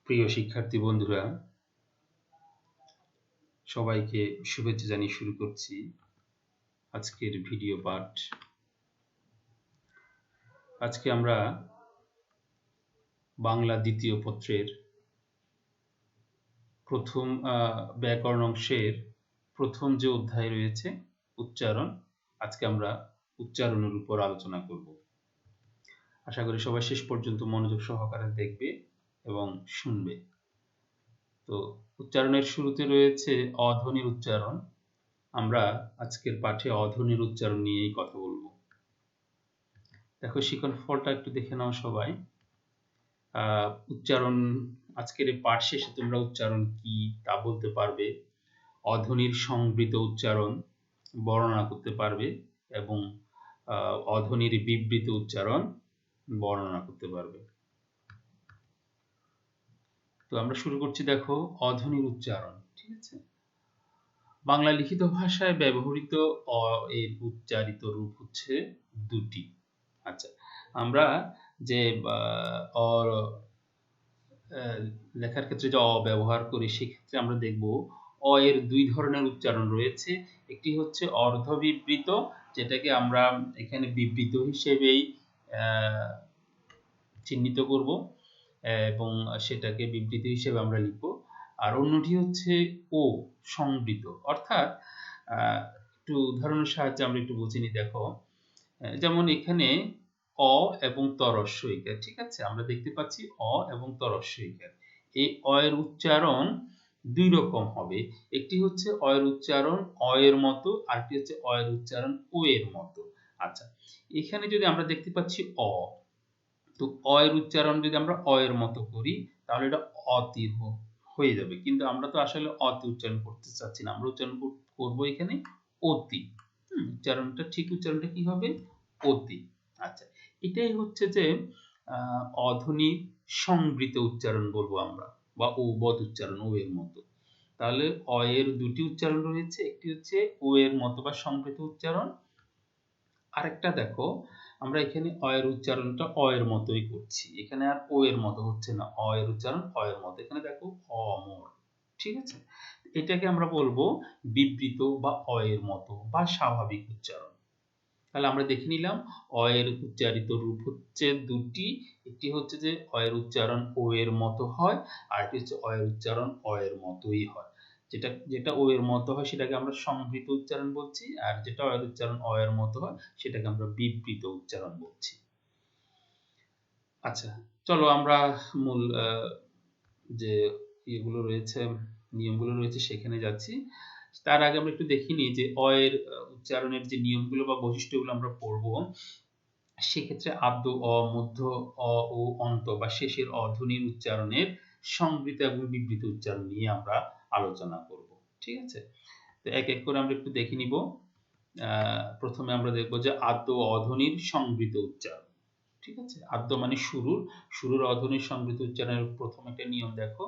প্রিয় শিক্ষার্থী বন্ধুরা, সবাইকে শুভেচ্ছা জানিয়ে শুরু করছি আজকের ভিডিও পাঠ। আজকে আমরা বাংলা দ্বিতীয় পত্রের প্রথম ব্যাকরণ অংশের প্রথম যে অধ্যায় রয়েছে উচ্চারণ, আজকে আমরা উচ্চারণের উপর আলোচনা করব। আশা করি সবাই শেষ পর্যন্ত মনোযোগ সহকারে দেখবে এবং শুনবে। তো উচ্চারণের শুরুতে রয়েছে অধ্বনির উচ্চারণ। আমরা আজকের পাঠে অধ্বনির উচ্চারণ নিয়েই কথা বলবো। দেখো শিখন ফলটা একটু দেখে নাও সবাই। উচ্চারণ আজকের এই পাঠ শেষে তোমরা উচ্চারণ কি তা বলতে পারবে, অধ্বনির সংবৃত উচ্চারণ বর্ণনা করতে পারবে এবং অধ্বনির বিবৃত উচ্চারণ বর্ণনা করতে পারবে। তো আমরা শুরু করছি, দেখো অধ্বনির উচ্চারণ। ঠিক আছে, বাংলা লিখিত ভাষায় ব্যবহৃত অ এর উচ্চারিত রূপ হচ্ছে দুটি। আচ্ছা, আমরা যে অ লেখার ক্ষেত্রে যে অ ব্যবহার করি, সেক্ষেত্রে আমরা দেখব অ এর দুই ধরনের উচ্চারণ রয়েছে। একটি হচ্ছে অর্ধবিবৃত, যেটাকে আমরা এখানে বিবৃত হিসেবেই চিহ্নিত করব এবং সেটাকে বিবৃতি হিসেবে আমরা লিখব। আর অন্যটি হচ্ছে ও সংবৃত, অর্থাৎ একটু উদাহরণের সাহায্যে আমরা একটু বুঝে নিই। দেখো, যেমন এখানে অ এবং তরস্য ইকার, ঠিক আছে, আমরা দেখতে পাচ্ছি অ এবং তরস্য ইকার। এই অ এর উচ্চারণ দুই রকম হবে। একটি হচ্ছে অ এর উচ্চারণ অ এর মতো, আরেকটি হচ্ছে অ এর উচ্চারণ ও এর মতো। আচ্ছা, এখানে যদি আমরা দেখতে পাচ্ছি অ, তো অ এর উচ্চারণ যদি আমরা অ এর মতো করি তাহলে এটা অতি হয়ে যাবে, কিন্তু আমরা তো আসলে অতি উচ্চারণ করতে চাচ্ছি না, আমরা উচ্চারণ করব এখানে অতি। উচ্চারণটা ঠিক, উচ্চারণটা কি হবে? অতি। আচ্ছা, এটাই হচ্ছে যে অধ্বনির সংবৃত উচ্চারণ বলবো আমরা, বা ও বদ উচ্চারণ, ও এর মতো। তাহলে অ এর দুটি উচ্চারণ রয়েছে, একটি হচ্ছে ও এর মতো বা সংবৃত উচ্চারণ, আরেকটা দেখো আমরা এখানে অ এর উচ্চারণটা অ এর মতোই করছি, এখানে আর ও এর মতো হচ্ছে না, অ এর উচ্চারণ অ এর মতো। এখানে দেখো অমর, ঠিক আছে, এটাকে আমরা বলবো বিবৃত বা অ এর মতো বা স্বাভাবিক উচ্চারণ। তাহলে আমরা দেখে নিলাম অ এর উচ্চারিত রূপ হচ্ছে দুটি, একটি হচ্ছে যে অ এর উচ্চারণ ও এর মতো হয়, আর একটি হচ্ছে অ এর উচ্চারণ অ এর মতোই হয়। যেটা যেটা ও এর মতো হয় সেটাকে আমরা সংবৃত উচ্চারণ বলছি, আর যেটা অ এর উচ্চারণ অ এর মতো হয় সেটাকে আমরা বিবৃত উচ্চারণ বলছি। আচ্ছা, চলো আমরা মূল যে ইয়েগুলো রয়েছে, নিয়মগুলো রয়েছে সেখানে যাচ্ছি। তার আগে আমরা একটু দেখে নিই যে অ এর উচ্চারণের যে নিয়মগুলো বা বৈশিষ্ট্যগুলো আমরা পড়বো। সেক্ষেত্রে আদ্য অ, মধ্য অ ও অন্ত বা শেষের অধ্বনির উচ্চারণের সংবৃত এবং বিবৃত উচ্চারণ নিয়ে আমরা আলোচনা করব। ঠিক আছে, তো এক এক করে আমরা একটু দেখে নিব। প্রথমে আমরা দেখব যে আদ্য অধ্বনির সংবৃত উচ্চারণ। ঠিক আছে, আদ্য মানে শুরুর অধ্বনির সংবৃত উচ্চারণের প্রথম একটা নিয়ম দেখো,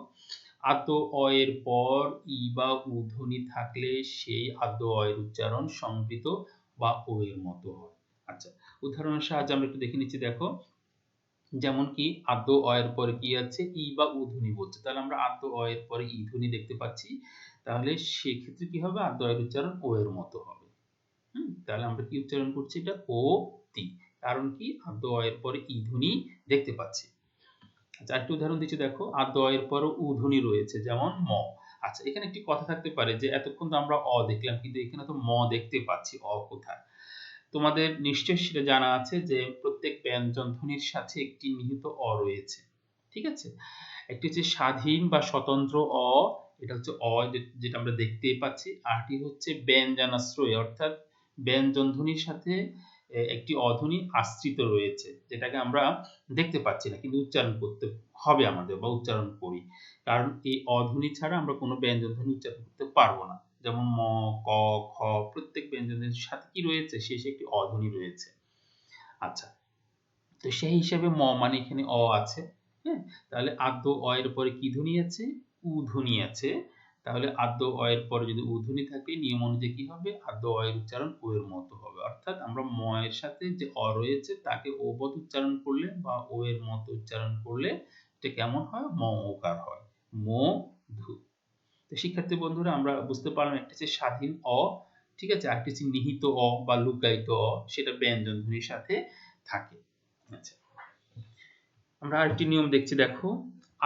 আদ্য অ এর পর ই বা উ ধ্বনি থাকলে সেই আদ্য অ এর উচ্চারণ সংবৃত বা ও এর মতো হয়। আচ্ছা, উদাহরণের সাহায্যে আমরা একটু দেখে নিচ্ছি। দেখো, যেমন কি আদ্য অ এর পরে কি আছে, ই বা উ ধ্বনি বলছে, তাহলে আমরা আদ্য অ এর পরে ই ধ্বনি দেখতে পাচ্ছি, তাহলে সেক্ষেত্রে কি হবে, আদ্য অ এর উচ্চারণ ও এর মতো হবে। তাহলে আমরা কি উচ্চারণ করছি, এটা ও তি, কারণ কি আদ্য অ এর পরে ই ধ্বনি দেখতে পাচ্ছি। আচ্ছা, আরেকটা উদাহরণ দিচ্ছি। দেখো, আদ্য অ এর পরে উ ধ্বনি রয়েছে, যেমন ম। আচ্ছা, এখানে একটি কথা থাকতে পারে যে এতক্ষণ তো আমরা অ দেখলাম, কিন্তু এখানে তো ম দেখতে পাচ্ছি, অ কোথায়? তোমাদের নিশ্চয়ই সেটা জানা আছে যে প্রত্যেক ব্যঞ্জন ধ্বনির সাথে একটি নিহিত অ রয়েছে। ঠিক আছে, একটি হচ্ছে স্বাধীন বা স্বতন্ত্র অ, এটা হচ্ছে অ যেটা আমরা দেখতেই পাচ্ছি, আরটি হচ্ছে ব্যঞ্জনাশ্রয়, অর্থাৎ ব্যঞ্জন ধ্বনির সাথে একটি অধ্বনি আশ্রিত রয়েছে, যেটাকে আমরা দেখতে পাচ্ছি না কিন্তু উচ্চারণ করতে হবে আমাদের বা উচ্চারণ করি, কারণ এই অধ্বনি ছাড়া আমরা কোনো ব্যঞ্জন ধ্বনি উচ্চারণ করতে পারবো না। যেমন ম, ক, খ, প্রত্যেক ব্যঞ্জনের সাথে কি রয়েছে, শেষে একটি অধ্বনি রয়েছে। আচ্ছা, তো সেই হিসাবে ম মানে এখানে অ আছে। হ্যাঁ, তাহলে আদ্য অ এর পরে কি ধ্বনি আছে, উ ধ্বনি আছে। তাহলে আদ্য অ এর পরে যদি উ ধ্বনি থাকে, নিয়ম অনুযায়ী কি হবে, আদ্য অ এর উচ্চারণ ও এর মতো হবে, অর্থাৎ আমরা ম এর সাথে যে অ রয়েছে তাকে ও বৎ উচ্চারণ করলে বা ও এর মতো উচ্চারণ করলে এটা কেমন হয়? ম ওকার হয়, মধু। তো শিক্ষার্থী বন্ধুরা আমরা বুঝতে পারলাম একটা হচ্ছে স্বাধীন অ, ঠিক আছে, আরেকটা হচ্ছে নিহিত অ বা লুকায়িত অ, সেটা ব্যঞ্জন ধ্বনির সাথে থাকে। আচ্ছা, আমরা আরেকটি নিয়ম দেখছি, দেখো,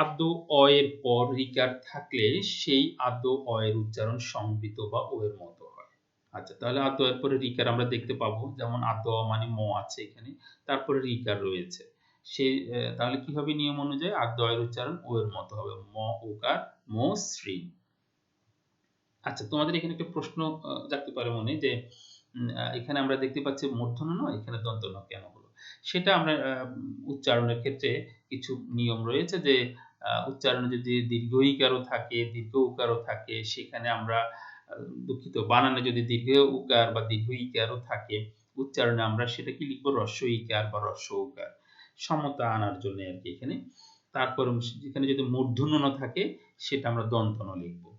আদ্য অ এর পর রিকার থাকলে সেই আদ্য অ এর উচ্চারণ সংবৃত বা ও এর মতো হয়। আচ্ছা, তাহলে আদ্য এর পরে রিকার আমরা দেখতে পাবো, যেমন আদ্য অ মানে ম আছে এখানে, তারপরে রিকার রয়েছে, সেই তাহলে কি হবে? নিয়ম অনুযায়ী আদ্য অ এর উচ্চারণ ও এর মতো হবে, ম ওকার মসৃণ। আচ্ছা, তোমাদের এখানে একটা প্রশ্ন জাগতে পারে মনে, যে এখানে আমরা দেখতে পাচ্ছি মূর্ধন্য ন, এখানে দন্ত ন কেন হলো? সেটা আমরা উচ্চারণের ক্ষেত্রে কিছু নিয়ম রয়েছে, যে উচ্চারণে যদি দীর্ঘ ইকারও থাকে, দীর্ঘ উকারও থাকে, সেখানে আমরা দুঃখিত, বানানে যদি দীর্ঘ উকার বা দীর্ঘ ইকারও থাকে, উচ্চারণে আমরা সেটা কি লিখবো? হ্রস্ব ইকার বা হ্রস্ব উকার, সমতা আনার জন্য আরকি এখানে। তারপর যেখানে যদি মূর্ধন্য ন থাকে, সেটা আমরা দন্ত ন লিখবো।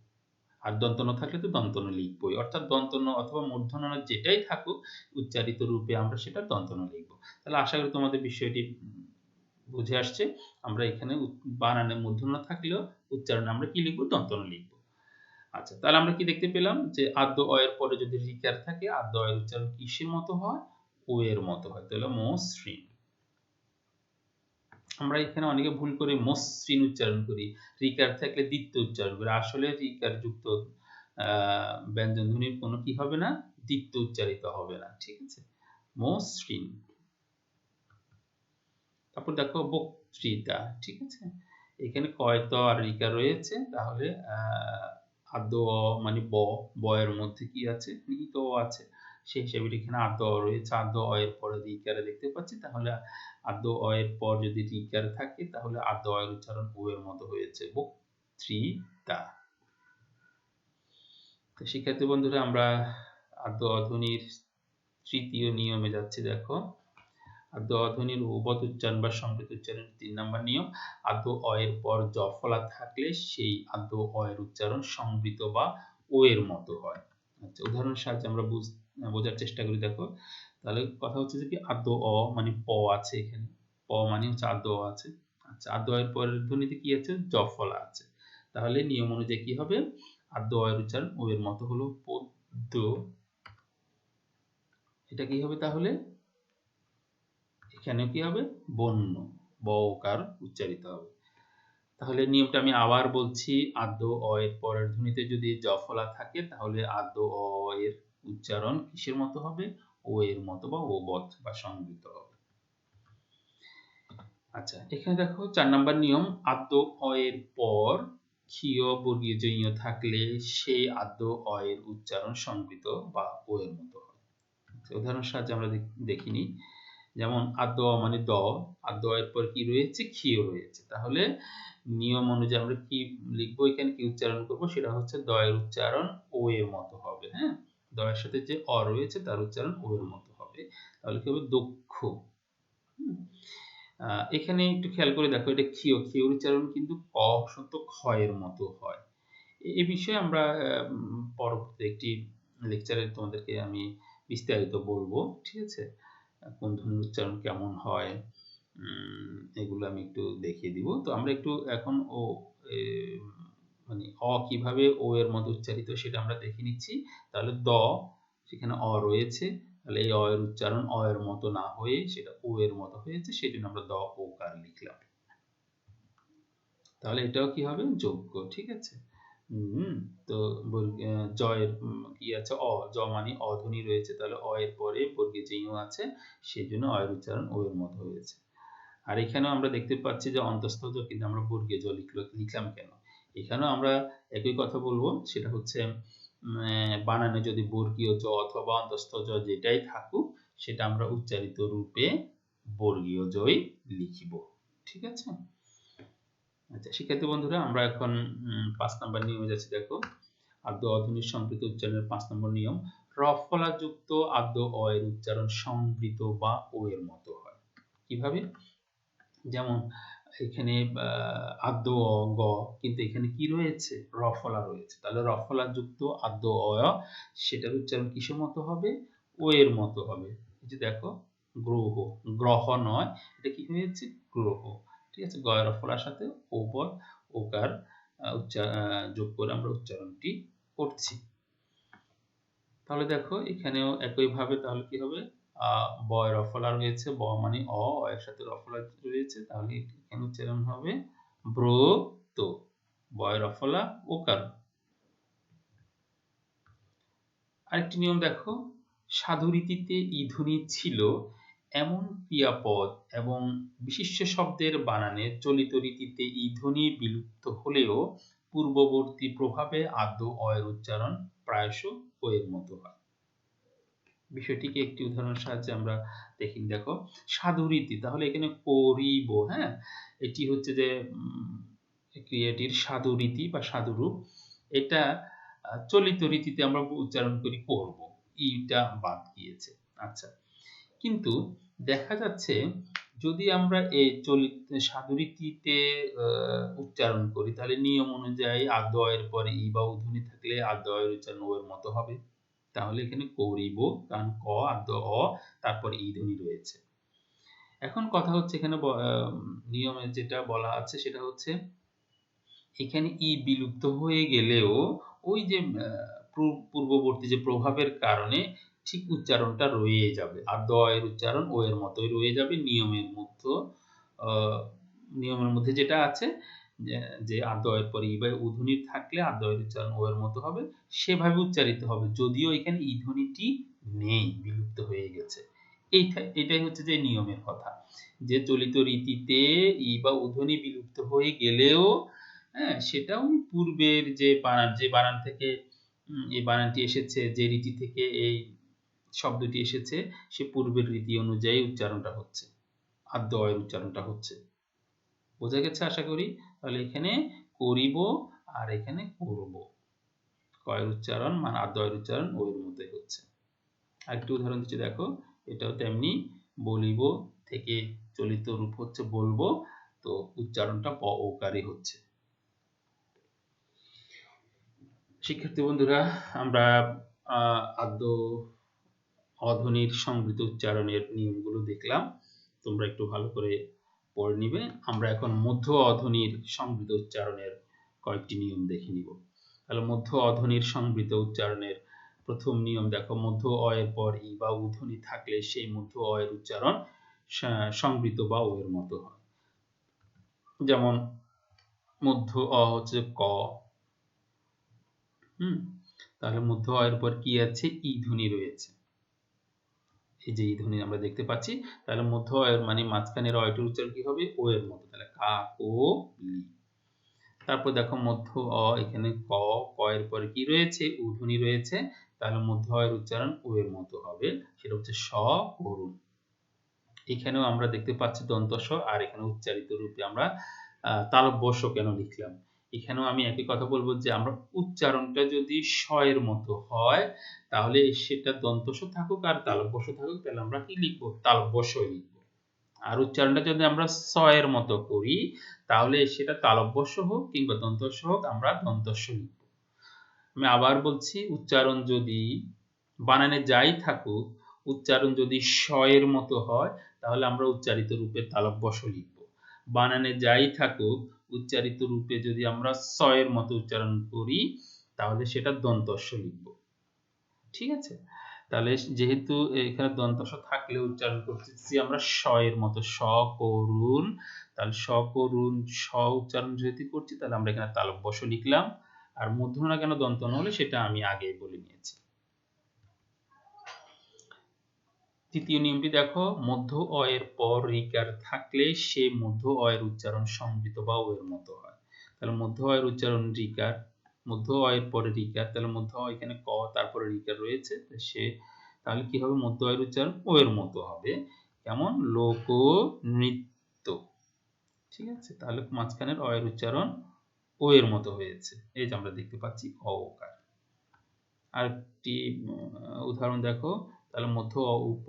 আর দন্ত ন থাকলে তো দন্ত ন লিখবই। অর্থাৎ দন্ত ন অথবা মূর্ধন্য ন যেটাই থাকুক, উচ্চারিত রূপে আমরা সেটা দন্ত ন লিখব। তাহলে আশা করি তোমাদের বিষয়টি বুঝে আসছে। আমরা এখানে বানানে মূর্ধন্য থাকলেও উচ্চারণে আমরা কি লিখব? দন্ত ন লিখব। আচ্ছা, তাহলে আমরা কি দেখতে পেলাম? যে আদ্য অ এর পরে যদি রিকার থাকে, আদ্য অ এর উচ্চারণ কিসের মতো হয়? ও এর মতো হয়। তাহলে মসৃণ। আমরা এখানে অনেকে ভুল করে মসৃণ উচ্চারণ করি, রিকার থাকলে দ্বিত্ব উচ্চারণ করি। আসলে রিকার যুক্ত ব্যঞ্জন ধ্বনির কোনো কি হবে না? দ্বিত্ব উচ্চারিত হবে না, ঠিক আছে? মসৃণ। তারপর দেখো বক্তৃতা, ঠিক আছে? এখানে কয়ত আর রিকার রয়েছে, তাহলে আদ্য অ মানে ব, ব এর মধ্যে কি আছে? নিহিত অ আছে, সেই হিসেবে এখানে আদ্য অ রয়েছে। আদ্য অ এর পরে রিকারে দেখতে পাচ্ছি, তাহলে আদ্য অ এর পর যদি রিকার থাকে, তাহলে আদ্য অ এর উচ্চারণ ও এর মতো হয়েছে, বক্তৃতা। তো শিক্ষার্থী বন্ধুরা আমরা আদ্য অ ধ্বনির তৃতীয় নিয়মে যাচ্ছি, দেখো, আদ্য অ ধ্বনির উবদ উচ্চারণ বা সংবৃত উচ্চারণের ৩ নম্বর নিয়ম, আদ্য অ এর পর জ ফলা থাকলে সেই আদ্য অ এর উচ্চারণ সংবৃত বা ও এর মতো হয়। আচ্ছা, উদাহরণের সাহায্যে আমরা বোঝার চেষ্টা করি, দেখো। তাহলে কথা হচ্ছে যে কি, আদ্য অ মানে প আছে এখানে, প মানে হচ্ছে আদ্য অ আছে। আচ্ছা, আদ্য অ এর পরের ধ্বনিতে কি আছে? জ ফলা আছে। তাহলে নিয়ম অনুযায়ী কি হবে? আদ্য অ এর উচ্চারণ ও এর মতো হলো পদ্য। এটা কি হবে তাহলে? এখানে কি হবে? বন্য, ব ওকার উচ্চারিত হবে। তাহলে নিয়মটা আমি আবার বলছি, আদ্য অ এর পরের ধ্বনিতে যদি জ ফলা থাকে, তাহলে আদ্য অ এর উচ্চারণ কিসের মতো হবে? ও এর মতো বা ওবৎ বা সংবৃত হবে। আচ্ছা, এখানে দেখো ৪ নাম্বার নিয়ম, আদ্য অ এর পর ক্ষীয় বর্গীয় জ ঞ থাকলে সেই আদ্য অ এর উচ্চারণ সংবৃত বা ও এর মতো হয়। উদাহরণের সাহায্যে আমরা দেখি নিই। যেমন আদ্য অ মানে দ, আদ্য অ এর পর কি রয়েছে? ক্ষীয় রয়েছে। তাহলে নিয়ম অনুযায়ী আমরা কি লিখবো? এখানে কি উচ্চারণ করব? সেটা হচ্ছে দ এর উচ্চারণ ও এর মতো হবে, হ্যাঁ? দ এর সাথে যে অ রয়েছে তার উচ্চারণ ও এর মতো হবে। তাহলে কি হবে? দক্ষ। এখানে একটু খেয়াল করে দেখো, এটা ক্ষীয়, ক্ষীয়র উচ্চারণ কিন্তু ক শব্দ খ এর মতো হয়। এ বিষয়ে আমরা পরবর্তী একটি লেকচারে তোমাদেরকে আমি বিস্তারিত বলবো, ঠিক আছে? কোন ধ্বনির উচ্চারণ কেমন হয়, এগুলো আমি একটু দেখিয়ে দিব। তো আমরা একটু এখন মানে অ কিভাবে ও এর মতো উচ্চারিত সেটা আমরা দেখে নিচ্ছি। তাহলে দ, সেখানে অ রয়েছে, তাহলে এই অ এর উচ্চারণ অ এর মতো না হয়ে সেটা ও এর মতো হয়েছে, সেজন্য আমরা দ ওকার লিখলাম। তাহলে এটাও কি হবে? যোগ্য, ঠিক আছে? তো জয়ের কি আছে? অ, জ মানে অ ধ্বনি রয়েছে, তাহলে অ এর পরে বর্গীয় যে ঞ আছে, সেজন্য অ এর উচ্চারণ ও এর মতো হয়েছে। আর এখানেও আমরা দেখতে পাচ্ছি যে অন্তঃস্থ জ, কিন্তু আমরা বর্গীয় জ লিখলাম কেন? এখানেও আমরা একই কথা বলবো, সেটা হচ্ছে বানানে যদি বর্গীয় জ অথবা অন্তঃস্থ জ যেটাই থাকুক, সেটা আমরা উচ্চারিত রূপে বর্গীয় জই লিখিব, ঠিক আছে? আচ্ছা, শিক্ষার্থী বন্ধুরা আমরা এখন ৫ নাম্বার নিয়মে যাচ্ছি, দেখো। আদ্য অ ধ্বনির সংবৃত উচ্চারণের ৫ নম্বর নিয়ম, র ফলা যুক্ত আদ্য অ এর উচ্চারণ সংবৃত বা ও এর মতো হয়। কিভাবে? যেমন এখানে আদ্য অ গ, কিন্তু এখানে কি রয়েছে? র ফলা রয়েছে। তাহলে র ফলা যুক্ত আদ্য অ, সেটার উচ্চারণ কিসের মতো হবে? ও এর মতো হবে। এই যে দেখো, গ্রহ, গ্রহ নয়, এটা কি হয়েছে? গ্রহ। ঠিক আছে, গ এর রফলার সাথে ও পর ওকার যোগ করে আমরা উচ্চারণটি করছি। তাহলে দেখো এখানেও একইভাবে তাহলে কি হবে, ব এর রফলা রয়েছে, ব মানে অ এর সাথে রফলা রয়েছে, তাহলে এখানে উচ্চারণ হবে ব্রত, ব এর রফলা ওকার। আরেকটি নিয়ম দেখো, সাধুরীতিতে ই ধ্বনি ছিল এমন ক্রিয়াপদ এবং বিশিষ্ট শব্দের বানানে চলিত রীতিতে ই ধ্বনি বিলুপ্ত হলেও পূর্ববর্তী প্রভাবে আদ্য অ এর উচ্চারণ প্রায়শ ও এর মতো হয়। বিষয়টিকে একটি উদাহরণের সাহায্যে আমরা দেখো, সাধুরীতি, তাহলে এখানে করিব, হ্যাঁ, এটি হচ্ছে যে ক্রিয়াটির সাধুরীতি বা সাধুরূপ, এটা চলিত রীতিতে আমরা উচ্চারণ করি করব, ইটা বাদ গিয়েছে। আচ্ছা, কিন্তু দেখা যাচ্ছে যদি আমরা এই সাধুরীতিতে উচ্চারণ করি, তাহলে নিয়ম অনুযায়ী আদ্য অ এর পরে ই বা উদ্ধৃতি থাকলে আদ্য অ এর উচ্চারণ ও এর মতো হবে। তাহলে এখানে করিব, কারণ ক আদ্য অ তারপর ই ধ্বনি রয়েছে। এখন কথা হচ্ছে এখানে নিয়মে যেটা বলা আছে সেটা হচ্ছে এখানে ই বিলুপ্ত হয়ে গেলেও ওই যে পূর্ববর্তী যে প্রভাবের কারণে ঠিক উচ্চারণটা রয়ে যাবে, আদ্য অ এর উচ্চারণ ও এর মতোই রয়ে যাবে। নিয়মের মধ্যে যেটা আছে যে আদ্য অ এর পরে ই বা উদ্ধৃতি থাকলে আদ্য অ এর উচ্চারণ ও এর মতো হবে, সেভাবে উচ্চারিত হবে, যদিও এখানে ই ধ্বনিটি নেই, বিলুপ্ত হয়ে গেছে। এটাই হচ্ছে যে নিয়মের কথা, যে চলিত রীতিতে ই বা উদ্ধৃতি বিলুপ্ত হয়ে গেলেও, হ্যাঁ, সেটাও পূর্বের যে বানান থেকে এই বানানটি এসেছে, যে রীতি থেকে এই শব্দটি এসেছে, সে পূর্বের রীতি অনুযায়ী উচ্চারণটা হচ্ছে, আদ্য অ এর উচ্চারণটা হচ্ছে। বোঝা গেছে আশা করি। তাহলে এখানে করিব আর এখানে করব, ক এর উচ্চারণ মানে আদ্য অ এর উচ্চারণ ও এর মতোই হচ্ছে। আরেকটি উদাহরণ দিচ্ছি দেখো, এটাও তেমনি, বলিব থেকে চলিত রূপ হচ্ছে বলবো, তো উচ্চারণটা প ওকারই হচ্ছে। শিক্ষার্থী বন্ধুরা, আমরা আদ্য অধ্বনির সংবৃত উচ্চারণের নিয়মগুলো দেখলাম, তোমরা একটু ভালো করে পড়ে নিবে। আমরা এখন মধ্য অধ্বনির সংবৃত উচ্চারণের কয়েকটি নিয়ম দেখে নিব। তাহলে মধ্য অধ্বনির সংবৃত উচ্চারণের প্রথম নিয়ম দেখো, মধ্য অ এর পর ই বা উদ্ধৃতি থাকলে সেই মধ্য অ এর উচ্চারণ সংবৃত বা ও এর মতো হয়। যেমন মধ্য অ হচ্ছে ক, তাহলে মধ্য অ এর পর কি আছে, ই ধ্বনি রয়েছে, এই যে ই ধ্বনি আমরা দেখতে পাচ্ছি, তাহলে মধ্য অ এর মানে মাঝখানের অয়টির উচ্চারণ কি হবে, ও এর মতো, তাহলে কা কো লি। তারপর দেখো মধ্য অ, এখানে ক, ক এর পরে কি রয়েছে, উ ধ্বনি রয়েছে, তাহলে মধ্য অ এর উচ্চারণ ও এর মতো হবে, সেটা হচ্ছে স করুন। এখানেও আমরা দেখতে পাচ্ছি দন্ত স, আর এখানে উচ্চারিত রূপে আমরা তালব্য স কেন লিখলাম। এখানেও আমি একই কথা বলবো যে আমরা উচ্চারণটা যদি স এর মতো হয়, তাহলে সেটা দন্ত স থাকুক আর তালব্য স থাকুক, তাহলে আমরা কি লিখবো, তালব্য স লিখবো। আর উচ্চারণটা যদি আমরা স এর মতো করি, তাহলে সেটা তালব্য স হোক কিংবা দন্ত স হোক, আমরা দন্ত স লিখবো। আমি আবার বলছি, উচ্চারণ যদি বানানে যাই থাকুক, উচ্চারণ যদি স এর মতো হয়, তাহলে আমরা উচ্চারিত রূপে তালব্য স লিখব। বানানে যাই থাকুক, উচ্চারিত রূপে যদি আমরা স এর মতো উচ্চারণ করি, তাহলে সেটা দন্ত স লিখব। ঠিক আছে, তাহলে যেহেতু এখানে দন্ত স থাকলে উচ্চারণ করতেছি আমরা স এর মতো, স করুন, তাহলে স করুন, স উচ্চারণ যেহেতু করছি, তাহলে আমরা এখানে তালব্য স লিখলাম। আর মূর্ধন্য কেন দন্ত ন হলে সেটা আমি আগেই বলে নিয়েছি। তৃতীয় নিয়মটি দেখো, মধ্য অ এর পর রিকার থাকলে সে মধ্য অ এর উচ্চারণ সংবৃত বা ও এর মতো হয়। তাহলে মধ্য অ এর উচ্চারণ রিকার, মধ্য অ এর পরে রিকার, তাহলে মধ্য অ এখানে ক তারপরে রিকার রয়েছে, সে তাহলে কি হবে, মধ্য অ এর উচ্চারণ ও এর মতো হবে। কেমন, লোক নৃত্য। ঠিক আছে, তাহলে মাঝখানের অ এর উচ্চারণ ও এর মতো হয়েছে, এই যে আমরা দেখতে পাচ্ছি অ ওকার। আরেকটি উদাহরণ দেখো, তাহলে মধ্য অ উপ,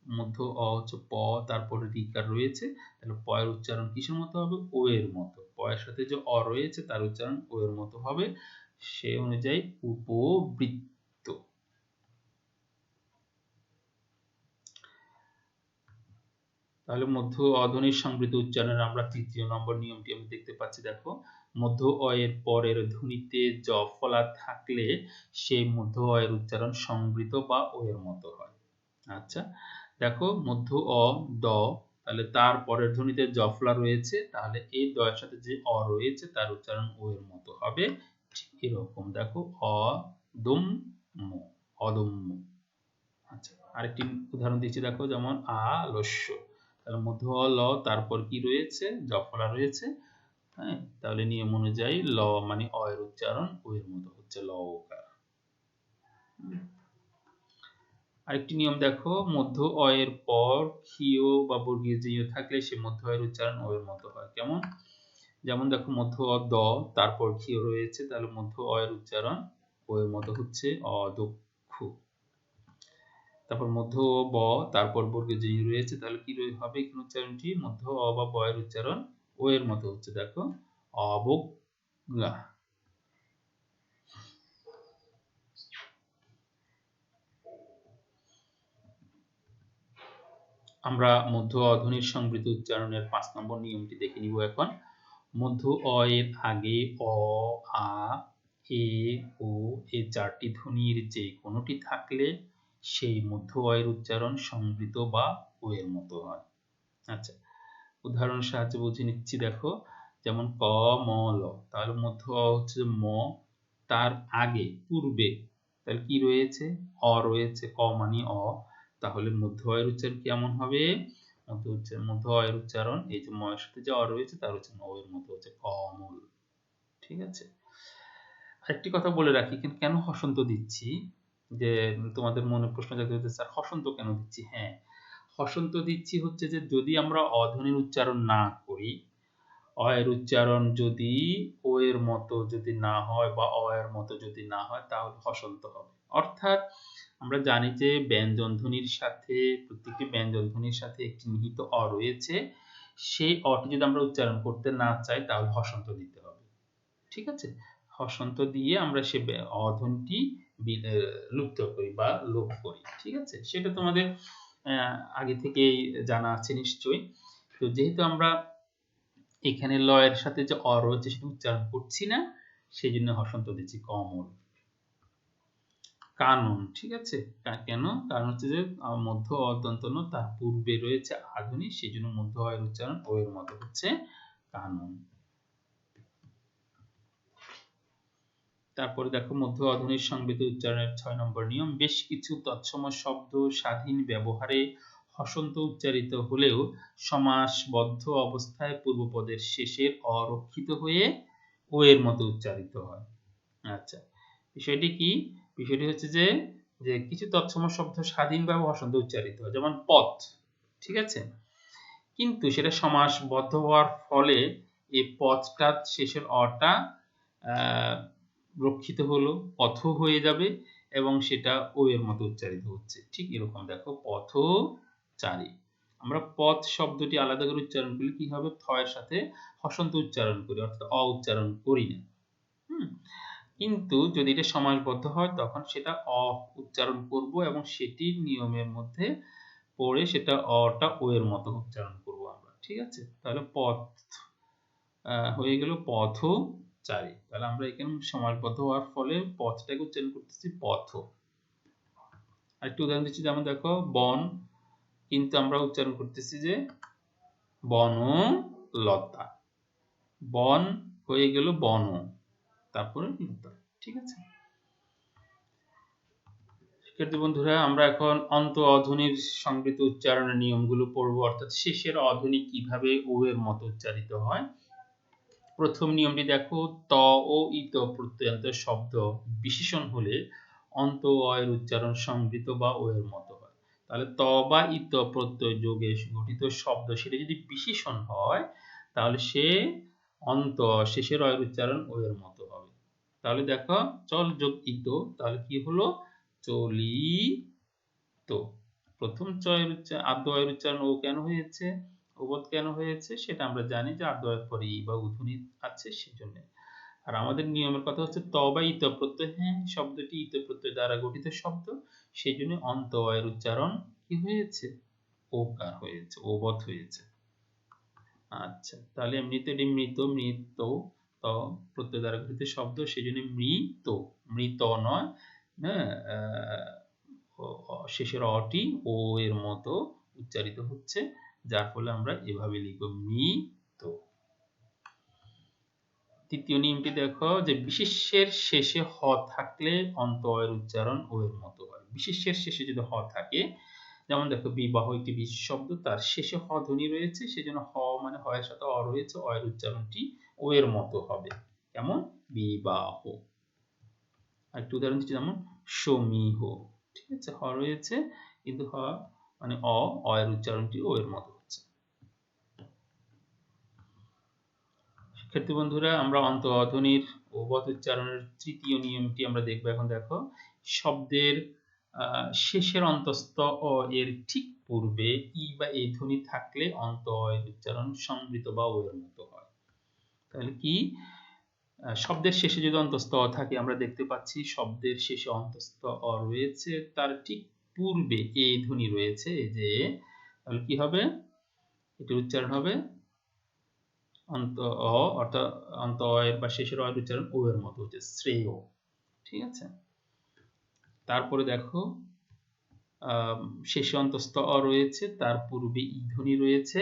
মধ্য অ হচ্ছে প, তারপরে রিকার রয়েছে, তাহলে প এর উচ্চারণ কিসের মতো হবে, ও এর মতো। প এর সাথে যে অ রয়েছে তার উচ্চারণ ও এর মতো হবে, সেই অনুযায়ী উপবৃত্ত। তাহলে মধ্য অধ্বনির সংবৃত উচ্চারণের আমরা ৩য় নম্বর নিয়মটি আমি দেখতে পাচ্ছি। দেখো, মধ্য অ এর পরের ধ্বনিতে জ ফলা থাকলে সেই মধ্য অ এর উচ্চারণ সংবৃত বা ও এর মতো হয়। আচ্ছা, দেখো মধ্য অ ড, তাহলে তার পরের ধ্বনিতে জ ফলা রয়েছে, তাহলে এই দ এর সাথে যে অ রয়েছে তার উচ্চারণ ও এর মতো হবে। ঠিক এরকম দেখো, অদম্য, অদম্য। আচ্ছা, আরেকটি উদাহরণ দিচ্ছি দেখো, যেমন আলস্য, তাহলে মধ্য অ ল, তারপর কি রয়েছে, জ ফলা রয়েছে। হ্যাঁ, তাহলে নিয়ম অনুযায়ী ল মানে অ এর উচ্চারণ ও এর মতো হচ্ছে ল ওকার। আরেকটি নিয়ম দেখো, মধ্য অ এর পর ক্ষীয় বা বর্গীয় জ থাকলে সে মধ্য অ এর উচ্চারণ ও এর মতো হয়। কেমন? যেমন দেখো, মধ্য অ দ, তারপর ক্ষীয় রয়েছে, তাহলে মধ্য অ এর উচ্চারণ ও এর মতো হচ্ছে অদক্ষ। তারপর মধ্য অ ব, তারপর বর্গীয় জ রয়েছে, তাহলে কি হবে এখানে উচ্চারণটি? মধ্য অ বা ব এর উচ্চারণ ও এর মতো হচ্ছে, দেখো, অবজ্ঞা। আমরা মধ্য অধ্বনির সংবৃত উচ্চারণের ৫ নম্বর নিয়মটি দেখে নিব এখন। মধ্য অ এর আগে অ, আ, এ, ও এই ৪টি ধ্বনির যে কোনোটি থাকলে সেই মধ্য অ এর উচ্চারণ সংবৃত বা ও এর মতো হয়। আচ্ছা, উদাহরণের সাহায্যে বুঝে নিচ্ছি দেখো, যেমন ক, ম, ল, তাহলে মধ্য অ হচ্ছে ম, তার আগে পূর্বে তাহলে কি রয়েছে? অ রয়েছে, ক মানে অ, তাহলে মধ্য অ এর উচ্চারণ কেমন হবে? মধ্য অ এর উচ্চারণ এই যে ম এর সাথে যে অ রয়েছে তার উচ্চারণ ও এর মতো হচ্ছে কমল। ঠিক আছে? আরেকটি কথা বলে রাখি, কেন হসন্ত দিচ্ছি, যে তোমাদের মনে প্রশ্ন জাগতে পারে, স্যার হসন্ত কেন দিচ্ছি? হ্যাঁ, হসন্ত দিচ্ছি হচ্ছে যে যদি আমরা অ ধ্বনির উচ্চারণ না করি, অ এর উচ্চারণ যদি ও এর মতো যদি না হয় বা অ এর মতো যদি না হয় তাহলে হসন্ত হবে। অর্থাৎ আমরা জানি যে ব্যঞ্জন ধ্বনির সাথে, প্রত্যেকটি ব্যঞ্জন ধ্বনির সাথে একটি নিহিত অ রয়েছে, সেই অটি যদি আমরা উচ্চারণ করতে না চাই তাহলে হসন্ত দিতে হবে। ঠিক আছে? হসন্ত দিয়ে আমরা সে অ ধ্বনিটি লুপ্ত করি বা লোপ করি। ঠিক আছে? সেটা তোমাদের আগে থেকেই জানা আছে নিশ্চয়ই। তো যেহেতু আমরা এখানে ল এর সাথে যে অ রয়েছে সেটা উচ্চারণ করছি না, সেই জন্য হসন্ত দিচ্ছি কমল। কানন, ঠিক আছে? কেন? কারণ হচ্ছে যে মধ্য অ দন্ত ন, তার পূর্বে রয়েছে আ ধ্বনি, সেই জন্য মধ্য অ এর উচ্চারণ ও এর মতো হচ্ছে কানন। তারপরে দেখো, মধ্য অধ্বনির সংবৃত উচ্চারণের ৬ নম্বর নিয়ম, বেশ কিছু তৎসম শব্দ স্বাধীন ব্যবহারে হসন্ত উচ্চারিত হলেও সমাসবদ্ধ অবস্থায় পূর্বপদের শেষের অ রক্ষিত হয়ে ও এর মতো উচ্চারিত হয়। আচ্ছা, বিষয়টি কি? বিষয়টি হচ্ছে যে কিছু তৎসম শব্দ স্বাধীনভাবে হসন্ত উচ্চারিত হয়, যেমন পথ, ঠিক আছে? কিন্তু সেটা সমাসবদ্ধ হওয়ার ফলে এই পথটা শেষের অটা রক্ষিত হলো, পথ হয়ে যাবে এবং সেটা ও এর মতো উচ্চারিত হচ্ছে। ঠিক এরকম দেখো, পথচারী। আমরা পথ শব্দটি আলাদা করে উচ্চারণ করলে কি হবে? থ এর সাথে হসন্ত উচ্চারণ করি, অর্থাৎ অ উচ্চারণ করি না। কিন্তু যদি এটা সমাসবদ্ধ হয় তখন সেটা অ উচ্চারণ করব এবং সেটির নিয়মের মধ্যে পড়ে সেটা অটা ও এর মতো উচ্চারণ করব আমরা। ঠিক আছে? তাহলে পথ হয়ে গেল পথচারী। তাহলে আমরা এখানে সমাসবদ্ধ হওয়ার ফলে পথটাকে উচ্চারণ করতেছি পথ। আরেকটু উদাহরণ দিচ্ছি, যেমন দেখো, বন, কিন্তু আমরা উচ্চারণ করতেছি যে বনলতা। বন হয়ে গেল বন, তারপরে লতা। ঠিক আছে? শিক্ষার্থী বন্ধুরা, আমরা এখন অন্ত অধ্বনির সংবৃত উচ্চারণের নিয়মগুলো পড়ব, অর্থাৎ শেষের অধ্বনি কিভাবে ও এর মতো উচ্চারিত হয়। প্রথম নিয়মটি দেখো, ত ও ইত প্রত্যয়ান্ত শব্দ বিশেষণ হলে অন্ত অ এর উচ্চারণ সংবৃত বা ও এর মতো হয়। তাহলে ত বা ইত প্রত্যয় যোগে গঠিত শব্দ সেটা যদি বিশেষণ হয় তাহলে সে অন্ত শেষের অ এর উচ্চারণ ও এর মতো হবে। তাহলে দেখো, চল যোগ ইত, তাহলে কি হলো? চলিত। প্রথম আদ্য অ এর উচ্চারণ ও কেন হয়েছে, ওবোধ কেন হয়েছে, সেটা আমরা জানি যে আদ্য অয়ের পরে ই বা উধ্বনি আছে সেজন্য। আর আমাদের নিয়মের কথা হচ্ছে ত বা ইত প্রত্যয়, হ্যাঁ শব্দটি ইত প্রত্যয় দ্বারা গঠিত শব্দ, সেই জন্য অন্ত অ এর উচ্চারণ কি হয়েছে? ওকার হয়েছে, ওবত হয়েছে। আচ্ছা, তাহলে এমনিতে এটি মৃত, মৃত ত প্রত্যয় দ্বারা গঠিত শব্দ, সেই জন্য মৃত, মৃত নয়। হ্যাঁ, শেষের অটি ও এর মতো উচ্চারিত হচ্ছে, যার ফলে আমরা এভাবে লিখব মৃত। তৃতীয় নিয়মটি দেখো যে বিশেষ্যের শেষে হ থাকলে অন্ত এর উচ্চারণ ও এর মতো হয়। বিশেষ্যের শেষে যদি হ থাকে, যেমন দেখো বিবাহ একটি বিশেষ শব্দ, তার শেষে হ ধ্বনি রয়েছে, সেজন্য হ মানে হ এর সাথে অ রয়েছে, অ এর উচ্চারণটি ও এর মতো হবে। কেমন? বিবাহ। আরেকটি উদাহরণ দিচ্ছি, যেমন সমীহ। ঠিক আছে, হ রয়েছে কিন্তু হ মানে অ এর উচ্চারণটি ও এর মতো হচ্ছে। শিক্ষার্থী বন্ধুরা, আমরা অন্ত ধ্বনির ওবত উচ্চারণের তৃতীয় নিয়মটি আমরা দেখব। এখন দেখো, শব্দের শেষের অন্তস্থ অ এর ঠিক পূর্বে ই বা এ ধ্বনি থাকলে অন্ত এর উচ্চারণ সংবৃত বা ও এর মতো হয়। তাহলে কি, শব্দের শেষে যদি অন্তস্থ অ থাকে, আমরা দেখতে পাচ্ছি শব্দের শেষে অন্তস্থ অ রয়েছে, তার ঠিক পূর্বে এ ধ্বনি রয়েছে, এই যে, তাহলে কি হবে? এটির উচ্চারণ হবে অন্ত অ, অর্থাৎ অন্ত অ এর বা শেষের অ এর উচ্চারণ ও এর মতো হচ্ছে, শ্রেয়। ঠিক আছে, তারপরে দেখো শেষে অন্তস্থ অ রয়েছে, তার পূর্বে ই ধ্বনি রয়েছে,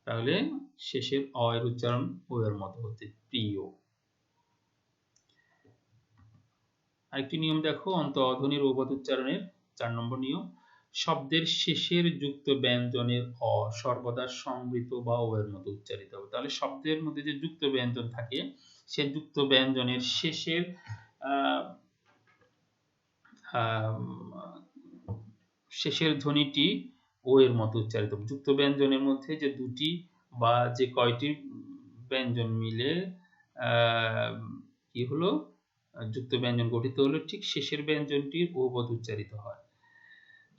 তাহলে শেষের অ এর উচ্চারণ ও এর মতো হচ্ছে, প্রিয়। আরেকটি নিয়ম দেখো অন্ত অধ্বনির ওবত উচ্চারণের 4 নম্বর নিয়ম, শব্দের শেষের যুক্ত ব্যঞ্জনের অ সর্বদা সংবৃত বা ও এর মতো উচ্চারিত হবে। তাহলে শব্দের মধ্যে যে যুক্ত ব্যঞ্জন থাকে, সে যুক্ত ব্যঞ্জনের শেষের শেষের ধ্বনিটি ও এর মতো উচ্চারিত হবে। যুক্ত ব্যঞ্জনের মধ্যে যে দুটি বা যে কয়টি ব্যঞ্জন মিলে কি হলো, যুক্ত ব্যঞ্জন গঠিত হলো, ঠিক শেষের ব্যঞ্জনটির ওবদ উচ্চারিত হয়,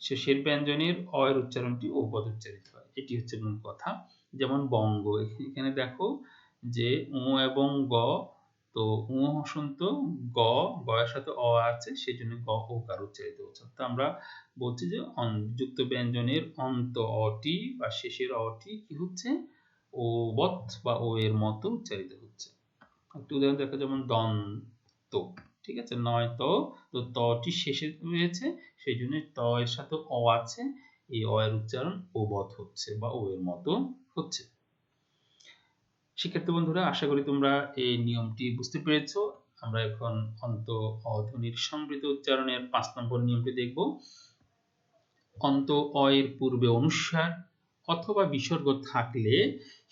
শেষের ব্যঞ্জনের অ এর উচ্চারণটি ওবদ উচ্চারিত হয়। এটি হচ্ছে মূল কথা। যেমন বঙ্গ, এখানে দেখো যে উ এবং গ, তো উ হসন্ত গ, গ এর সাথে অ আছে, সেজন্য গ ওকার উচ্চারিত হচ্ছে। তো আমরা বলছি যে যুক্ত ব্যঞ্জনের অন্ত অটি বা শেষের অটি কি হচ্ছে, ওবত বা ও এর মতো উচ্চারিত হচ্ছে। একটু উদাহরণ দেখো, যেমন দন্ত। ঠিক আছে, নয়তো, তো তটি শেষে রয়েছে, সেই জন্য ত এর সাথে অ আছে, এই অ এর উচ্চারণ ওবত হচ্ছে বা ও এর মতো হচ্ছে। শিক্ষার্থী বন্ধুরা, আশা করি তোমরা এই নিয়মটি বুঝতে পেরেছো। আমরা এখন অন্ত অধ্বনির সংবৃত উচ্চারণের 5 নম্বর নিয়মটি দেখব। অন্ত অ এর পূর্বে অনুস্বার অথবা বিসর্গ থাকলে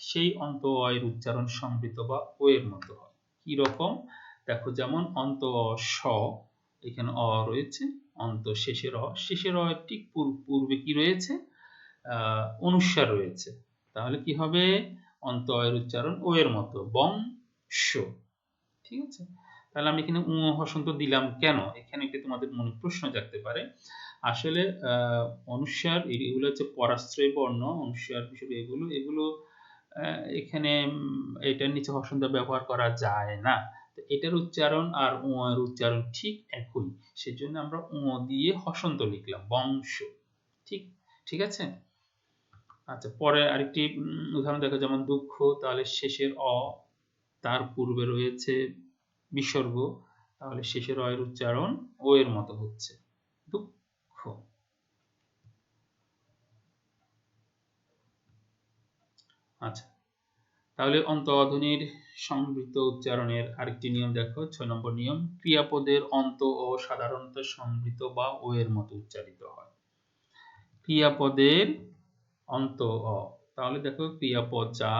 সেই অন্ত অ এর উচ্চারণ সংবৃত বা ও এর মতো হয়। কি রকম? দেখো, যেমন অন্ত অ স, এখানে অ রয়েছে, অন্ত শেষের অ, শেষের অ এর ঠিক পূর্বে কি রয়েছে, অনুস্বার রয়েছে, তাহলে কি হবে, অন্ত অ এর উচ্চারণ ও এর মতো, বংশ। ঠিক আছে, তাহলে আমি এখানে উ হসন্ত দিলাম কেন? এখানে একটি তোমাদের মনে প্রশ্ন জাগতে পারে। আসলে অনুস্বার এগুলো হচ্ছে পরাশ্রয়ী বর্ণ, অনুস্বার হিসেবে এগুলো এখানে এটার নিচে হসন্ত ব্যবহার করা যায় না। তো এটার উচ্চারণ আর উ এর উচ্চারণ ঠিক একই, সেজন্য আমরা উ দিয়ে হসন্ত লিখলাম, বংশ। ঠিক ঠিক আছে। আচ্ছা, পরে আরেকটি উদাহরণ দেখো, যেমন দুঃখ, তাহলে শেষের অ, তার পূর্বে রয়েছে বিসর্গ, তাহলে শেষের অ এর উচ্চারণ ও এর মতো হচ্ছে, দুঃখ। আচ্ছা, তাহলে অন্ত অধ্বনির সংবৃত উচ্চারণের আরেকটি নিয়ম দেখো, 6 নম্বর নিয়ম, ক্রিয়াপদের অন্ত ও সাধারণত সংবৃত বা ও এর মতো উচ্চারিত হয়। ক্রিয়াপদের অন্ত অ, তাহলে দেখো ক্রিয়াপদ যা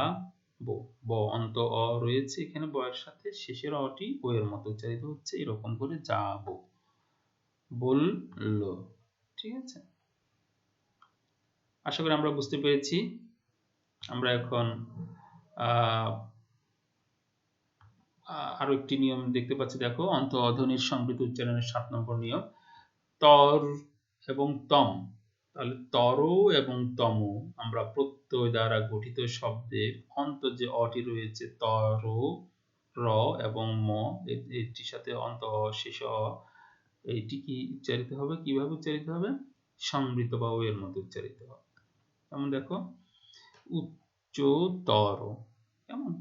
ব, অন্ত অ রয়েছে এখানে, ব এর সাথে শেষের অটি ও এর মতো উচ্চারিত হচ্ছে, এরকম করে যাব, বলল। ঠিক আছে, আশা করি আমরা বুঝতে পেরেছি। আমরা এখন আরো একটি নিয়ম দেখতে পাচ্ছি, দেখো অন্ত অধ্বনির সংবৃত উচ্চারণের 7 নম্বর নিয়ম, তর এবং তম। তাহলে তর এবং তম, আমরা প্রত্যয় দ্বারা গঠিত শব্দের অন্ত যে অটি রয়েছে, তর, র এবং ম, এটির সাথে অন্ত অ, শেষ অ, এইটি কি উচ্চারিত হবে, কিভাবে উচ্চারিত হবে, সংবৃত বা ও এর মতো উচ্চারিত হবে। যেমন দেখো উচ্চতর, কেমন?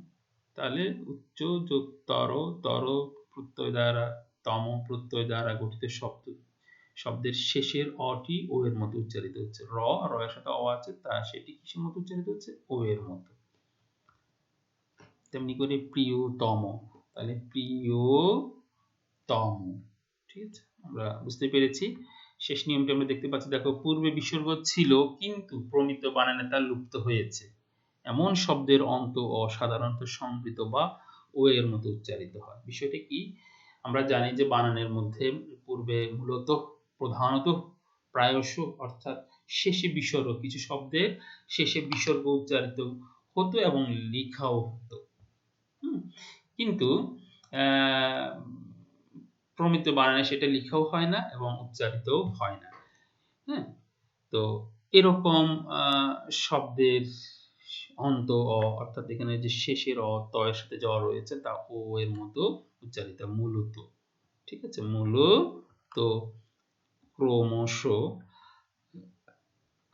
তাহলে উচ্চ যোগ তর, তর প্রত্যয় দ্বারা, তম প্রত্যয় দ্বারা গঠিত শব্দের শেষের অটি ও এর মতো উচ্চারিত হচ্ছে। র এর সাথে অ আছে, তা সেটি কিসের মতো উচ্চারিত হচ্ছে? ও এর মতো। তেমনি করে প্রিয়তম, তাহলে প্রিয়তম। ঠিক আছে, আমরা বুঝতে পেরেছি। শেষ নিয়মটি আমরা দেখতে পাচ্ছি, দেখো পূর্বে বিসর্গ ছিল কিন্তু প্রমিত বানানে তা লুপ্ত হয়েছে এমন শব্দের অন্ত সাধারণত সংবৃত বা ও এর মতো উচ্চারিত হয়। বিষয়টা কি? আমরা জানি যে বানানের মধ্যে পূর্বে মূলত প্রধানত প্রায়শ অর্থাৎ শেষে বিসর্গ, কিছু শব্দের শেষে বিসর্গ উচ্চারিত হতো এবং লেখাও হতো। কিন্তু প্রমিত বানানে সেটা লেখাও হয় না এবং উচ্চারিতও হয় না। হ্যাঁ, তো এরকম শব্দের অন্ত অ, অর্থাৎ এখানে যে শেষের অ, ত এর সাথে জ রয়েছে তা ও এর মতো উচ্চারিত মূলত। ঠিক আছে, মূলত। ক্রমশ,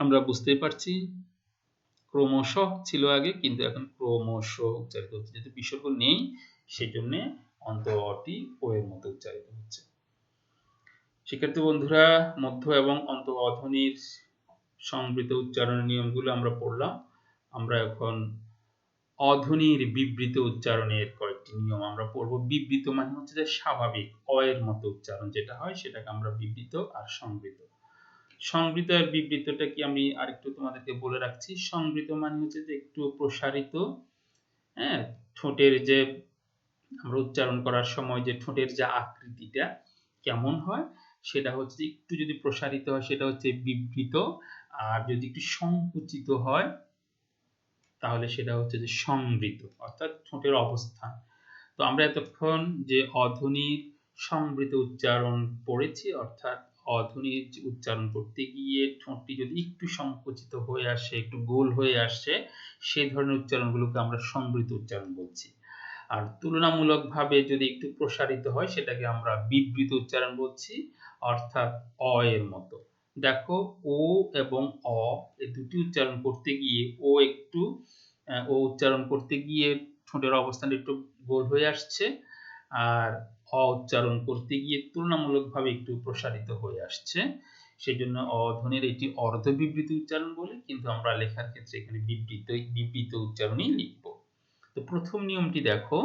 আমরা বুঝতেই পারছি ক্রমশ ছিল আগে, কিন্তু এখন ক্রমশ উচ্চারিত হচ্ছে, যেহেতু বিসর্গ নেই সেজন্য অন্ত অটি ও এর মতো উচ্চারিত হচ্ছে। শিক্ষার্থী বন্ধুরা, মধ্য এবং অন্ত অধ্বনির সংবৃত উচ্চারণের নিয়মগুলো আমরা পড়লাম। আমরা এখন অধ্বনির বিবৃত উচ্চারণের কয়েকটি নিয়ম আমরা পড়ব। বিবৃত মানে হচ্ছে যে স্বাভাবিক অ এর মতো উচ্চারণ যেটা হয় সেটাকে আমরা বিবৃত আর সংবৃত। সংবৃত আর বিবৃতটা কি আমি আরেকটু তোমাদেরকে বলে রাখছি। সংবৃত মানে হচ্ছে যে একটু প্রসারিত, হ্যাঁ, ঠোঁটের যে আমরা উচ্চারণ করার সময় যে ঠোঁটের যে আকৃতিটা কেমন হয় সেটা হচ্ছে একটু যদি প্রসারিত হয় সেটা হচ্ছে বিবৃত, আর যদি একটু সংকুচিত হয় তাহলে সেটা হচ্ছে যে সংবৃত, অর্থাৎ ঠোঁটের অবস্থান। তো আমরা এতক্ষণ যে অধ্বনির সংবৃত উচ্চারণ পড়েছি, অর্থাৎ অধ্বনির উচ্চারণ করতে গিয়ে ঠোঁটটি যদি একটু সংকুচিত হয়ে আসে, একটু গোল হয়ে আসে, সেই ধরনের উচ্চারণগুলোকে আমরা সংবৃত উচ্চারণ বলছি। আর তুলনামূলকভাবে যদি একটু প্রসারিত হয় সেটাকে আমরা বিবৃত উচ্চারণ বলছি, অর্থাৎ অ এর মতো। দেখো ও এবং অ এই দুটি উচ্চারণ করতে গিয়ে ও উচ্চারণ করতে গিয়ে ঠোঁটের অবস্থান একটু গোল হয়ে আসছে, আর অ উচ্চারণ করতে গিয়ে তুলনামূলকভাবে একটু প্রসারিত হয়ে আসছে। সেই জন্য অ ধ্বনির এটি অর্ধ বিবৃত উচ্চারণ বলে, কিন্তু আমরা লেখার ক্ষেত্রে এখানে বিবৃত উচ্চারণই লিখব। তো প্রথম নিয়মটি দেখো,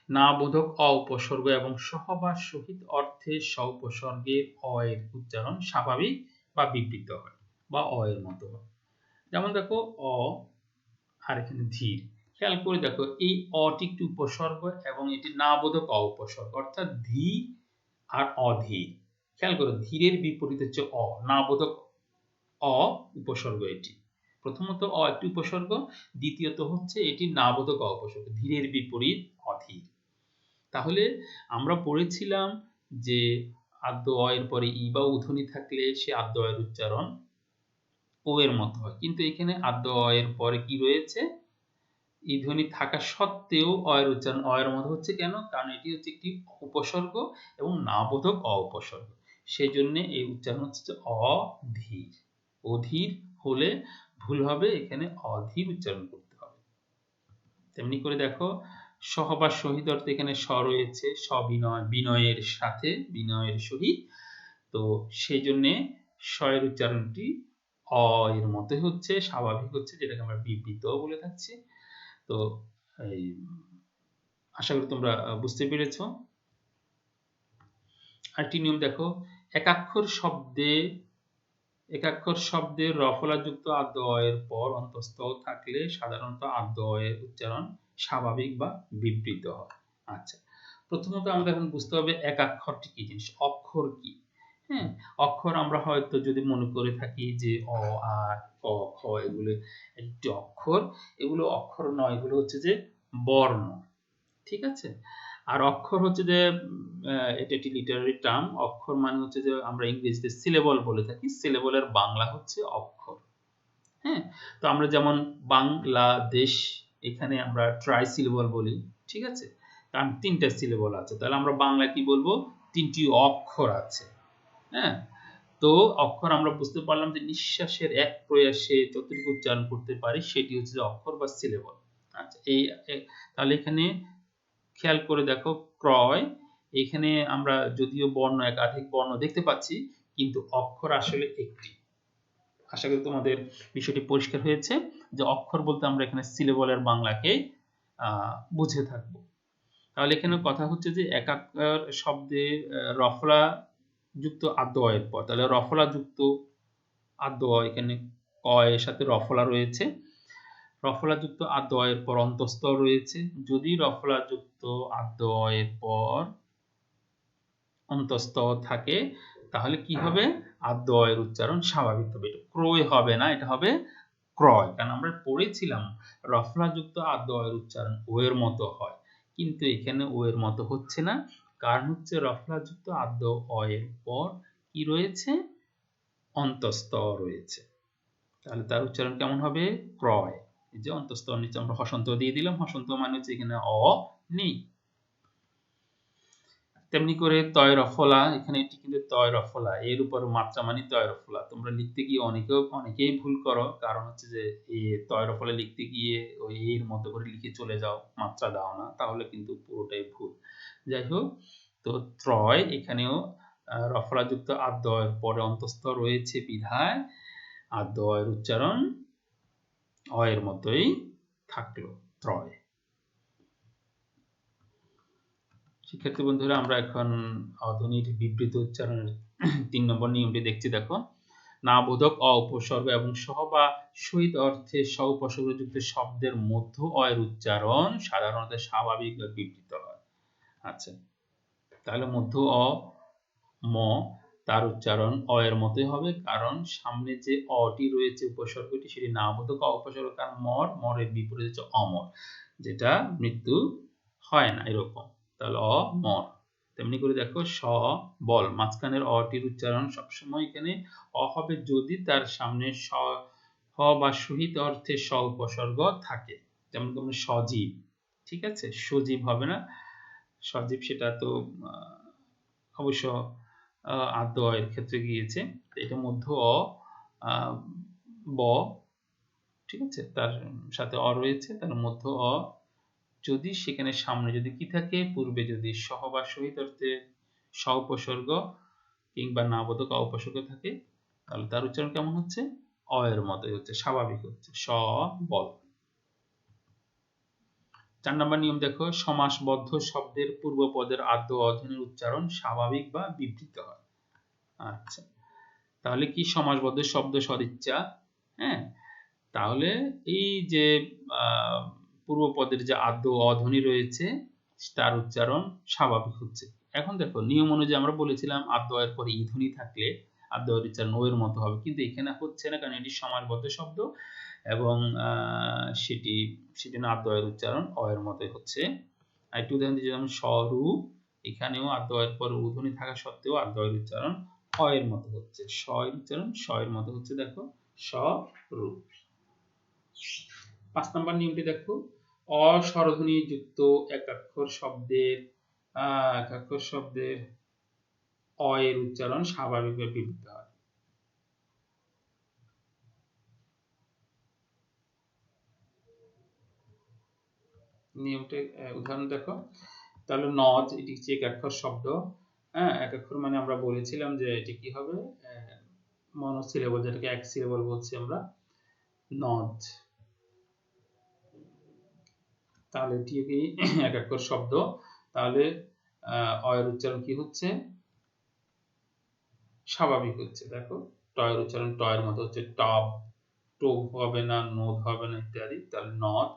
না বোধক অ উপসর্গ এবং সহবাস সহিত অর্থে স উপসর্গের অ এর উচ্চারণ স্বাভাবিক বা বিবৃত হয় বা অ এর মতো হয়। যেমন দেখো অ আর এখানে ধীর, খেয়াল করে দেখো এই অটি একটি উপসর্গ এবং এটি না বোধক অ উপসর্গ, অর্থাৎ ধীর আর অধীর। খেয়াল করো ধীরের বিপরীত হচ্ছে অ, না বোধক অ উপসর্গ এটি। প্রথমত অ একটি উপসর্গ, দ্বিতীয়ত হচ্ছে এটি না বোধক অ উপসর্গ, ধীরের বিপরীত অধীর। তাহলে আমরা পড়েছিলাম যে আদ্য অ এর পরে ই বা উধ্বনি থাকলে সে আদ্য অ এর উচ্চারণ ও এর মতো হয়, কিন্তু এখানে আদ্য অ এর পরে কি রয়েছে? ই ধ্বনি থাকা সত্ত্বেও অ এর উচ্চারণ অ এর মতো হচ্ছে কেন? কারণ এটি হচ্ছে একটি উপসর্গ এবং না বোধক অ উপসর্গ, সেই জন্য এই উচ্চারণ হচ্ছে অধীর। অধীর হলে ভুল হবে, এখানে অধীর উচ্চারণ করতে হবে। তেমনি করে দেখো সহবাস সহিত অর্থে এখানে স রয়েছে, সবিনয়, বিনয়ের সাথে, বিনয়ের সহিত, তো সেই জন্য স এর উচ্চারণটি অ এর মতোই হচ্ছে, স্বাভাবিক হচ্ছে, যেটাকে আমরা বিবৃত বলে থাকছি। তো এই আশা করি তোমরা বুঝতে পেরেছ। আরেকটি নিয়ম দেখো, একাক্ষর শব্দের রফলাযুক্ত আদ্য অ এর পর অন্তঃস্থ থাকলে সাধারণত আদ্য অ এর উচ্চারণ স্বাভাবিক বা বিবৃত হয়। আচ্ছা, প্রথমত আমাদের এখন বুঝতে হবে একাক্ষরটি কি জিনিস, অক্ষর কি। হ্যাঁ, অক্ষর আমরা হয়তো যদি মনে করে থাকি যে অ আ ক খ এগুলো একটি অক্ষর, এগুলো অক্ষর নয়, এগুলো হচ্ছে যে বর্ণ। ঠিক আছে, আর অক্ষর হচ্ছে যে এটা একটি লিটারারি টার্ম। অক্ষর মানে হচ্ছে যে আমরা ইংরেজিতে সিলেবল বলে থাকি, সিলেবলের বাংলা হচ্ছে অক্ষর। হ্যাঁ, তো আমরা যেমন বাংলাদেশ, এখানে আমরা ট্রাই সিলেবল বলি, ঠিক আছে, কারণ তিনটা সিলেবল আছে, তাহলে আমরা বাংলা কি বলবো? তিনটি অক্ষর আছে। হ্যাঁ, তো অক্ষর আমরা বুঝতে পারলাম যে নিঃশ্বাসের এক প্রয়াসে যতটুকু উচ্চারণ করতে পারি সেটি হচ্ছে যে অক্ষর বা সিলেবল। আচ্ছা, তাহলে এখানে খেয়াল করে দেখো, ক্রয়, এখানে আমরা যদিও বর্ণ একাধিক বর্ণ দেখতে পাচ্ছি, কিন্তু অক্ষর আসলে একটি। আশা করি তোমাদের বিষয়টি পরিষ্কার হয়েছে যে অক্ষর বলতে আমরা এখানে সিলেবলের বাংলাকে বুঝে থাকবো। তাহলে এখানে কথা হচ্ছে যে একাকার শব্দে রফলা যুক্ত আদ্য অয়ের পর, তাহলে রফলা যুক্ত আদ্য অয়, এখানে ক এর সাথে রফলা রয়েছে, রফলা যুক্ত আদ্য অয়ের পর অন্তঃস্থ রয়েছে। যদি রফলা যুক্ত আদ্য অয়ের পর অন্তঃস্থ থাকে তাহলে কি হবে? আদ্য অয়ের উচ্চারণ স্বাভাবিক হবে। এটা ক্রয় হবে না, এটা হবে ক্রয়। কারণ আমরা পড়েছিলাম রফলা যুক্ত আদ্য অয়ের উচ্চারণ ও এর মতো হয়, কিন্তু এখানে ও এর মতো হচ্ছে না। কারণ হচ্ছে রফলা যুক্ত আদ্য অয়ের পর কি রয়েছে? অন্তঃস্থ রয়েছে। তাহলে তার উচ্চারণ কেমন হবে? ক্রয়। এই যে অন্তঃস্থ নিচে আমরা হসন্ত দিয়ে দিলাম, হসন্ত মানে হচ্ছে এখানে অ নেই। তেমনি করে তয় রফলা, এখানে এটি কিন্তু তয় রফলা, এর উপর মাত্রা মানে তয় রফলা। তোমরা লিখতে গিয়ে অনেকেই ভুল করো, কারণ হচ্ছে যে এই তয় রফলা লিখতে গিয়ে ওই এর মতো করে লিখে চলে যাও, মাত্রা দাও না, তাহলে কিন্তু পুরোটাই ভুল। যাই হোক, তো ত্রয় এখানেও রফলা যুক্ত আদ্য এর পরে অন্তঃস্থ রয়েছে বিধায় আদ্য এর উচ্চারণ অ এর মতোই থাকলো, ত্রয়। শিক্ষার্থী বন্ধুরা, আমরা এখন ধ্বনির বিবৃত উচ্চারণের ৩ নম্বর নিয়মটি দেখছি। দেখো, না বোধক অ উপসর্গ এবং সহ বা সহিত অর্থে স্ব উপসর্গযুক্ত শব্দের মধ্য অ এর উচ্চারণ সাধারণত স্বাভাবিক বা বিবৃত হয়। আচ্ছা, তাহলে মধ্য অ, ম, তার উচ্চারণ অ এর মতোই হবে, কারণ সামনে যে অটি রয়েছে উপসর্গটি সেটি না বোধক অ উপসর্গ, কারণ মরের বিপরীত হচ্ছে অমর, যেটা মৃত্যু হয় না, এরকম। তাহলে অমর। তেমনি করে দেখো, স বল, মাঝখানের অটির উচ্চারণ সবসময় এখানে অ হবে যদি তার সামনে স হ বা সহিত অর্থে স উপসর্গ থাকে। যেমন তোমরা সজীব, ঠিক আছে, সজীব হবে না, সজীব সেটা তো অবশ্য আদ্য এর ক্ষেত্রে গিয়েছে, এটা মধ্য অ, ব, ঠিক আছে, তার সাথে অ রয়েছে, তার মধ্য অ যদি সেখানে সামনে যদি কি থাকে, পূর্বে যদি সহ বা সহিত অর্থে স উপসর্গ কিংবা নাবোধক অ উপসর্গ থাকে, তাহলে তার উচ্চারণ কেমন হচ্ছে? অ এর মতোই হচ্ছে, স্বাভাবিক হচ্ছে, স বল। ৪ নম্বর নিয়ম দেখো, সমাসবদ্ধ শব্দের পূর্বপদের আদ্য অধ্বনির উচ্চারণ স্বাভাবিক বা বিবৃত হয়। আচ্ছা, তাহলে কি সমাসবদ্ধ শব্দ সদিচ্ছা? হ্যাঁ, তাহলে এই যে পূর্বপদের যে আদ্য অধ্বনি রয়েছে তার উচ্চারণ স্বাভাবিক হচ্ছে। এখন দেখো, নিয়ম অনুযায়ী আমরা বলেছিলাম আদ্য এর পরে ই ধ্বনি থাকলে আদ্য এর উচ্চারণ ও এর মতো হবে, কিন্তু এখানে হচ্ছে না, কারণ এটি সমাসবদ্ধ শব্দ এবং সেটি না আদ্য এর উচ্চারণ অ এর মতোই হচ্ছে। আরেকটু উদাহরণ দিই, যেমন স্বরূপ, এখানেও আদ্য এর পরে উ ধ্বনি থাকা সত্ত্বেও আদ্য এর উচ্চারণ অ এর মতো হচ্ছে, স এর উচ্চারণ স এর মতো হচ্ছে, দেখো, স্বরূপ। ৫ নম্বর নিয়মটি দেখো, অস্বরধ্বনি যুক্ত একাক্ষর শব্দের অ এর উচ্চারণ স্বাভাবিকভাবে বিবৃত হয়। নিয়মটি উদাহরণ দেখো, তাহলে নজ, এটি হচ্ছে একাক্ষর শব্দ। হ্যাঁ, একাক্ষর মানে আমরা বলেছিলাম যে এটি কি হবে? মনোসিলেবল, যেটাকে এক সিলেবল বলছি আমরা, নজ। তাহলে এটি কি একাক্ষর শব্দ, তাহলে অ এর উচ্চারণ কি হচ্ছে? স্বাভাবিক হচ্ছে। দেখো, ট এর উচ্চারণ ট এর মতো হচ্ছে, টব, টোব হবে না, নোদ হবে না, ইত্যাদি। তাহলে নদ,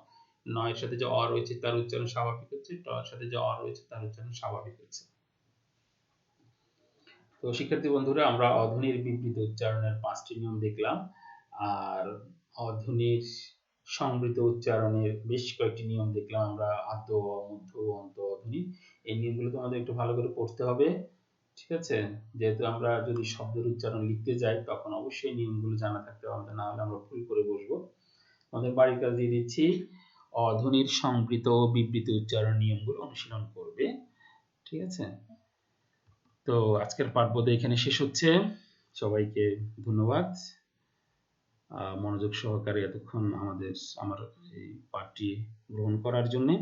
নয়ের সাথে যে অ রয়েছে তার উচ্চারণ স্বাভাবিক হচ্ছে, ট এর সাথে যে অ রয়েছে তার উচ্চারণ স্বাভাবিক হচ্ছে। তো শিক্ষার্থী বন্ধুরা, আমরা অধ্বনির বিবৃত উচ্চারণের 5টি নিয়ম দেখলাম, আর অধ্বনির সংবৃত উচ্চারণের বেশ কয়েকটি নিয়ম দেখলাম আমরা, আদ্য, মধ্য, অন্ত, অধ্বনি। এই নিয়মগুলো তোমাদের একটু ভালো করে পড়তে হবে, ঠিক আছে? যেহেতু আমরা যদি শব্দের উচ্চারণ লিখতে যাই তখন অবশ্যই নিয়মগুলো জানা থাকতে হবে, না হলে আমরা ভুল করে বসবো। আমাদের বাড়ির কাজ দিয়ে দিচ্ছি, অধ্বনির সংবৃত ও বিবৃত উচ্চারণ নিয়মগুলো অনুশীলন করবে, ঠিক আছে? তো আজকের পাঠ বোধহয় এখানে শেষ হচ্ছে। সবাইকে ধন্যবাদ। মনোযোগ সহকারে এতক্ষণ আমার এই পাঠটি গ্রহণ করার জন্যে।